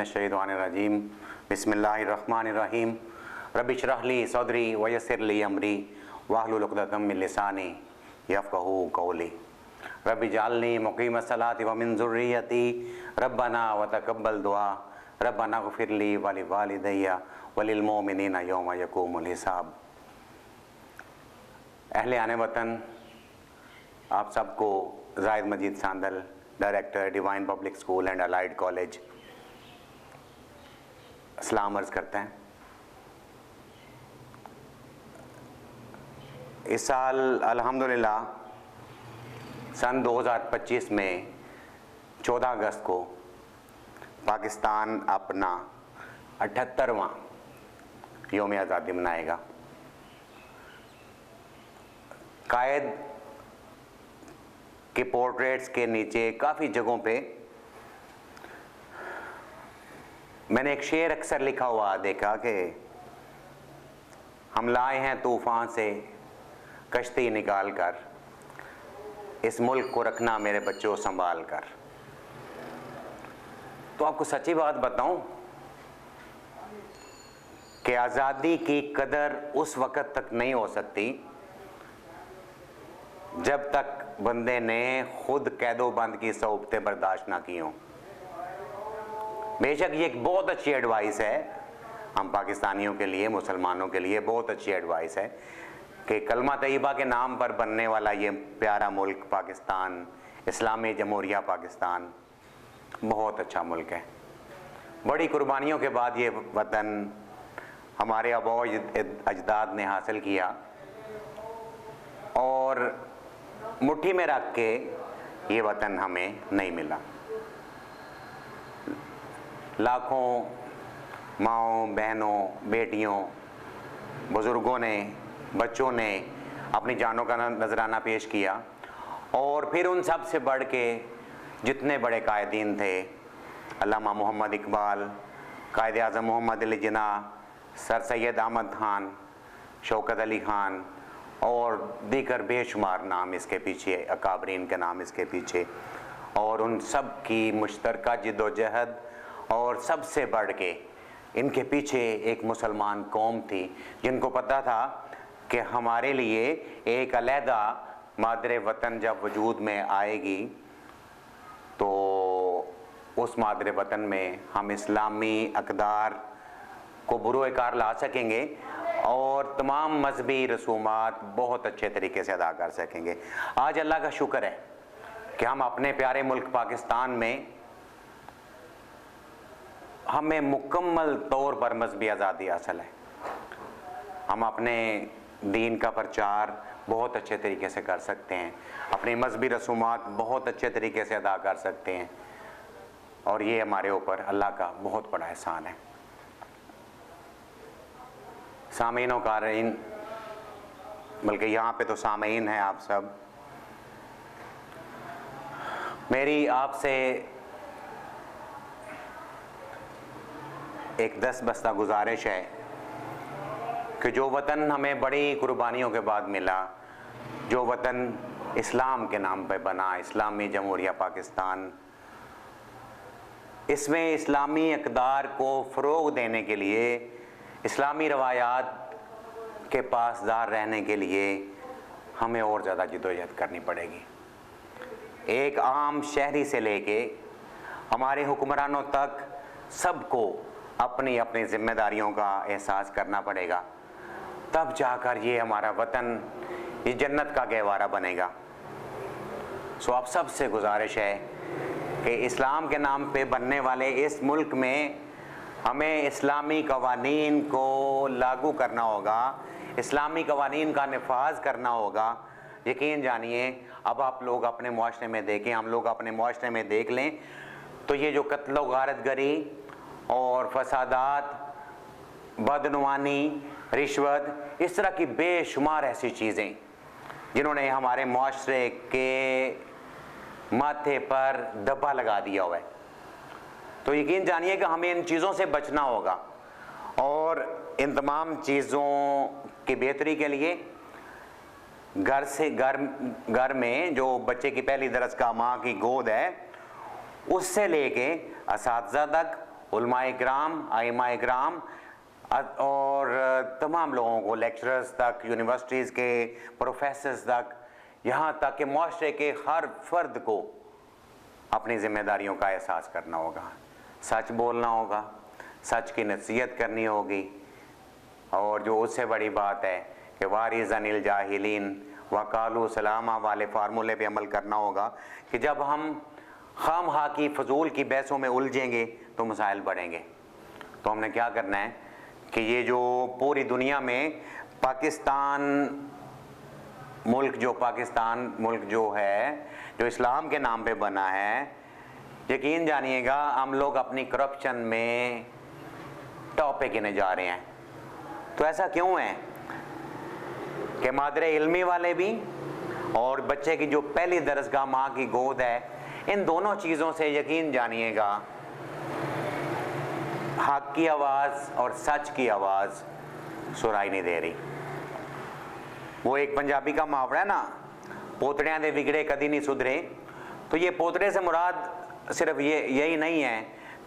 मिनश्शैतानिर्रजीम बिस्मिल्लाहिर्रहमानिर्रहीम रब्बि इश्रह ली सदरी वयस्सिर ली अमरी वाहलुल उक़दतम मिन लिसानी यफ़क़हू क़ौली रब्बि जअलनी मुक़ीमस्सलाति व मिन ज़ुर्रिय्यती रब्बना व तक़ब्बल दुआ रब्बना इग़फ़िर ली व लिवालिदैया व लिल मोमिनीना यौम यक़ूमुल हिसाब। अहले आने वतन, आप सबको Zahid Majeed Sandal, director divine public school and allied college, सलाम अर्ज़ करते हैं। इस साल अल्हम्दुलिल्लाह सन 2025 में 14 अगस्त को पाकिस्तान अपना 78वां यौम आज़ादी मनाएगा। कायद के पोर्ट्रेट्स के नीचे काफ़ी जगहों पे मैंने एक शेर अक्सर लिखा हुआ देखा कि हम लाए हैं तूफ़ान से कश्ती निकाल कर, इस मुल्क को रखना मेरे बच्चों संभाल कर। तो आपको सच्ची बात बताऊं कि आज़ादी की कदर उस वक़्त तक नहीं हो सकती जब तक बंदे ने खुद कैदोबंद की सौबतें बर्दाश्त ना की हों। बेशक ये एक बहुत अच्छी एडवाइस है हम पाकिस्तानियों के लिए, मुसलमानों के लिए बहुत अच्छी एडवाइस है कि कलमा तैयबा के नाम पर बनने वाला ये प्यारा मुल्क पाकिस्तान, इस्लामी जमहूरिया पाकिस्तान बहुत अच्छा मुल्क है। बड़ी कुर्बानियों के बाद ये वतन हमारे आबा अजदाद ने हासिल किया और मुट्ठी में रख के ये वतन हमें नहीं मिला। लाखों माँओं, बहनों, बेटियों, बुज़ुर्गों ने, बच्चों ने अपनी जानों का नजराना पेश किया और फिर उन सब से बढ़ के जितने बड़े कायदीन थे, अल्लामा मोहम्मद इकबाल, कायद आज़म मोहम्मद अली जिन्ना, सर सैयद अहमद खान, शौकत अली खान और दीगर बेशुमार नाम इसके पीछे, अकाबरीन के नाम इसके पीछे, और उन सब की मुश्तरका जिद्दोजहद और सबसे बढ़ के इनके पीछे एक मुसलमान कौम थी जिनको पता था कि हमारे लिए एक अलहदा मादरे वतन जब वजूद में आएगी तो उस मादरे वतन में हम इस्लामी अक़दार को बुरोकार ला सकेंगे और तमाम मजहबी रसूमात बहुत अच्छे तरीके से अदा कर सकेंगे। आज अल्लाह का शुक्र है कि हम अपने प्यारे मुल्क पाकिस्तान में हमें मुकम्मल तौर पर मजहबी आज़ादी हासिल है। हम अपने दीन का प्रचार बहुत अच्छे तरीके से कर सकते हैं, अपनी मजहबी रसूमात बहुत अच्छे तरीके से अदा कर सकते हैं और ये हमारे ऊपर अल्लाह का बहुत बड़ा एहसान है। सामीन व क़ारीन, बल्कि यहाँ पे तो सामीन हैं आप सब, मेरी आपसे एक दस बस्ता गुजारिश है कि जो वतन हमें बड़ी कुर्बानियों के बाद मिला, जो वतन इस्लाम के नाम पे बना, इस्लामी जमहूरिया पाकिस्तान, इसमें इस्लामी अक़दार को फ़रोग़ देने के लिए, इस्लामी रवायात के पासदार रहने के लिए हमें और ज़्यादा जिद्दोजहद करनी पड़ेगी। एक आम शहरी से लेके हमारे हुक्मरानों तक सबको अपनी अपनी ज़िम्मेदारियों का एहसास करना पड़ेगा, तब जाकर ये हमारा वतन ये जन्नत का गहवारा बनेगा। सो आप सबसे गुजारिश है कि इस्लाम के नाम पे बनने वाले इस मुल्क में हमें इस्लामी कवानीन को लागू करना होगा, इस्लामी कवानीन का नफाज करना होगा। यकीन जानिए, अब आप लोग अपने मुआशरे में देखें, हम लोग अपने मुआशरे में देख लें तो ये जो कत्ल व गारतगरी और फसादात, बदनुमानी, रिश्वत, इस तरह की बेशुमार ऐसी चीज़ें जिन्होंने हमारे मुआशरे के माथे पर धब्बा लगा दिया हुआ है, तो यकीन जानिए कि हमें इन चीज़ों से बचना होगा और इन तमाम चीज़ों की बेहतरी के लिए घर में जो बच्चे की पहली दरस का माँ की गोद है, उससे लेके असातिज़ा तक उलमाए किराम, आइमाए किराम और तमाम लोगों को, लेक्चरर्स तक, यूनिवर्सिटीज़ के प्रोफेसर्स तक, यहाँ तक कि माशरे के हर फर्द को अपनी ज़िम्मेदारियों का एहसास करना होगा, सच बोलना होगा, सच की नसीहत करनी होगी। और जो उससे बड़ी बात है कि वारिज़ अनिल जाहिलीन वकालू सलामा वाले फार्मूले पे अमल करना होगा कि जब हम खामखा की फजूल की बहसों में उलझेंगे तो मसाइल बढ़ेंगे। तो हमने क्या करना है कि ये जो पूरी दुनिया में पाकिस्तान मुल्क जो है, जो इस्लाम के नाम पे बना है, यकीन जानिएगा हम लोग अपनी करप्शन में टॉप पे गिने जा रहे हैं। तो ऐसा क्यों है कि मादरे इल्मी वाले भी और बच्चे की जो पहली दरसगाह माँ की गोद है, इन दोनों चीज़ों से यकीन जानिएगा हक की आवाज़ और सच की आवाज़ सुनाई नहीं दे रही। वो एक पंजाबी का मुहावरा है ना, पोतड़ियाँ दे बिगड़े कदी नहीं सुधरे। तो ये पोतड़े से मुराद सिर्फ यही नहीं है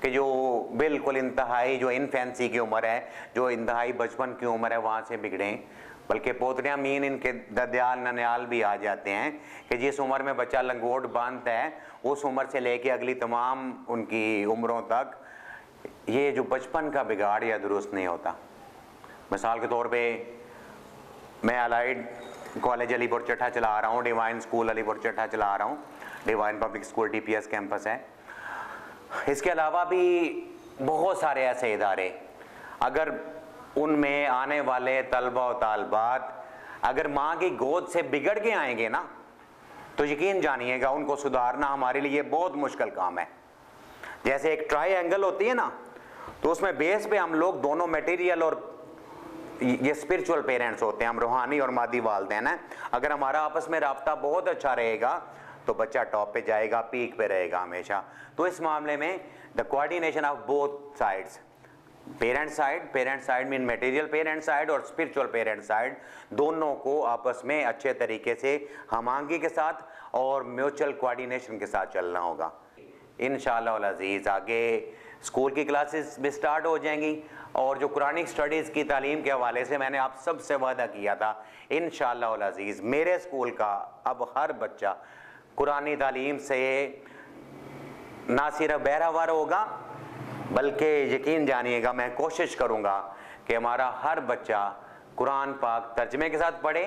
कि जो बिल्कुल इंतहाई जो इनफेंसी की उम्र है, जो इंतहाई बचपन की उम्र है, वहाँ से बिगड़ें, बल्कि पोतड़ियाँ मीन इनके ददयाल ननियाल भी आ जाते हैं कि जिस उम्र में बच्चा लंगोट बांधता है उस उम्र से लेके अगली तमाम उनकी उम्रों तक ये जो बचपन का बिगाड़ या दुरुस्त नहीं होता। मिसाल के तौर पे मैं अलाइड कॉलेज अलीपुर चट्टा चला रहा हूँ, डिवाइन स्कूल अलीपुर चट्टा चला रहा हूँ, divine public school DPS campus है। इसके अलावा भी बहुत सारे ऐसे इदारे, अगर उनमें आने वाले तलबा और तालबात अगर माँ की गोद से बिगड़ के आएंगे ना, तो यकीन जानिएगा उनको सुधारना हमारे लिए बहुत मुश्किल काम है। जैसे एक ट्रायंगल होती है ना, तो उसमें बेस पे हम लोग दोनों मटेरियल और ये स्पिरिचुअल पेरेंट्स होते हैं, हम रूहानी और मादी वालिदैन हैं। अगर हमारा आपस में राब्ता बहुत अच्छा रहेगा तो बच्चा टॉप पे जाएगा, पीक पे रहेगा हमेशा। तो इस मामले में the coordination of both sides, parent side mean material parent side और स्पिरिचुअल पेरेंट साइड, दोनों को आपस में अच्छे तरीके से हमआहंगी के साथ और म्यूचुअल कोऑर्डिनेशन के साथ चलना होगा। इंशाअल्लाह अल अज़ीज़ आगे स्कूल की क्लासेस भी स्टार्ट हो जाएंगी और जो कुरानिक स्टडीज़ की तालीम के हवाले से मैंने आप सबसे वादा किया था, इंशाअल्लाह अल अज़ीज़ मेरे स्कूल का अब हर बच्चा कुरानी तालीम से ना सिर्फ बहरावर होगा, बल्कि यकीन जानिएगा मैं कोशिश करूँगा कि हमारा हर बच्चा कुरान पाक तर्जमे के साथ पढ़े।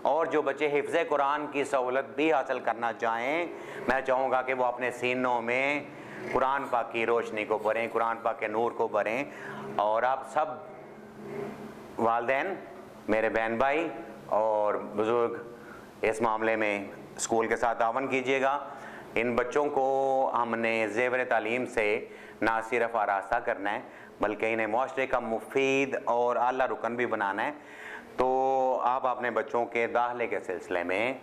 और जो बच्चे हिफ्ज़ कुरान की सहूलत भी हासिल करना चाहें, मैं चाहूँगा कि वो अपने सीनों में कुरान पाक की रोशनी को भरें, कुरान पाक के नूर को भरें। और आप सब वालिदैन, मेरे बहन भाई और बुज़ुर्ग इस मामले में स्कूल के साथ तावन कीजिएगा। इन बच्चों को हमने ज़ेवर तालीम से ना सिर्फ आरास्ता करना है, बल्कि इन्हें माशरे का मुफीद और आला रुकन भी बनाना है। तो आप अपने बच्चों के दाखिले के सिलसिले में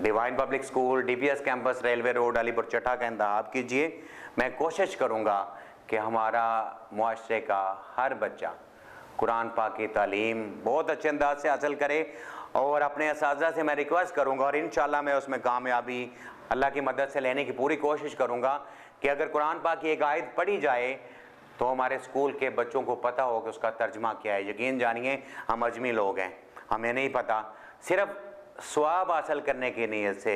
divine public school DPS campus railway road Alipur चट्टा का इंतखाब कीजिए। मैं कोशिश करूँगा कि हमारा माशरे का हर बच्चा कुरान पाक की तालीम बहुत अच्छे अंदाज से हासिल करे। और अपने असातिज़ा से मैं रिक्वेस्ट करूँगा और इंशाअल्लाह मैं उसमें कामयाबी अल्लाह की मदद से लेने की पूरी कोशिश करूँगा कि अगर कुरान पाक की एक आयत पढ़ी जाए तो हमारे स्कूल के बच्चों को पता हो कि उसका तर्जमा क्या है। यकीन जानिए हम अजमी लोग हैं, हमें नहीं पता, सिर्फ सवाब हासिल करने की नीयत से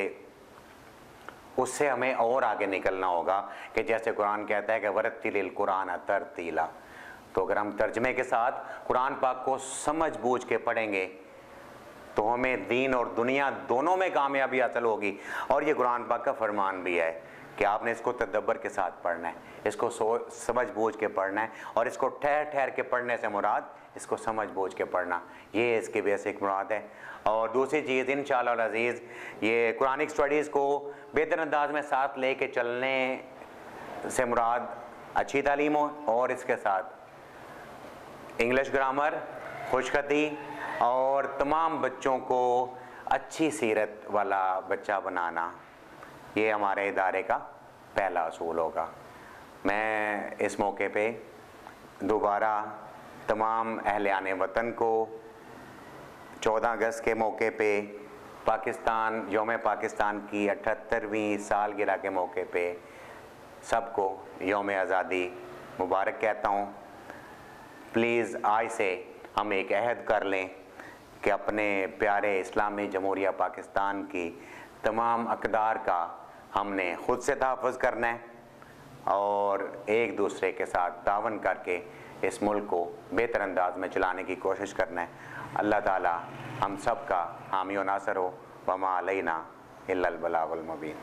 उससे हमें और आगे निकलना होगा कि जैसे कुरान कहता है कि वरत्तिलिल कुरान तरतीला। तो अगर हम तर्जमे के साथ कुरान पाक को समझ बूझ के पढ़ेंगे तो हमें दीन और दुनिया दोनों में कामयाबी हासिल होगी। और ये कुरान पाक का फरमान भी है कि आपने इसको तदब्बर के साथ पढ़ना है, इसको समझ बूझ के पढ़ना है। और इसको ठहर ठहर के पढ़ने से मुराद इसको समझ बूझ के पढ़ना, ये इसकी बेसिक मुराद है। और दूसरी चीज़ इंशाअल्लाह अज़ीज़, ये कुरानिक स्टडीज़ को बेहतर अंदाज में साथ ले कर चलने से मुराद अच्छी तालीम हो और इसके साथ इंग्लिश ग्रामर, खुशखती और तमाम बच्चों को अच्छी सीरत वाला बच्चा बनाना, ये हमारे इदारे का पहला असूल होगा। मैं इस मौके पे दोबारा तमाम अहले वतन को 14 अगस्त के मौके पे पाकिस्तान यौम पाकिस्तान की 78वीं सालगिरह के मौके पे सबको यौम आज़ादी मुबारक कहता हूँ। प्लीज़ आज से हम एक अहद कर लें कि अपने प्यारे इस्लामी जमहूरिया पाकिस्तान की तमाम अक़दार का हमने ख़ुद से तहफ़्फ़ुज़ करना है और एक दूसरे के साथ तावन करके इस मुल्क को बेहतर अंदाज में चलाने की कोशिश करना है। अल्लाह ताला हम सब का हामी व नासर हो। वमा अलैना इल्लल बलागुल मुबीन।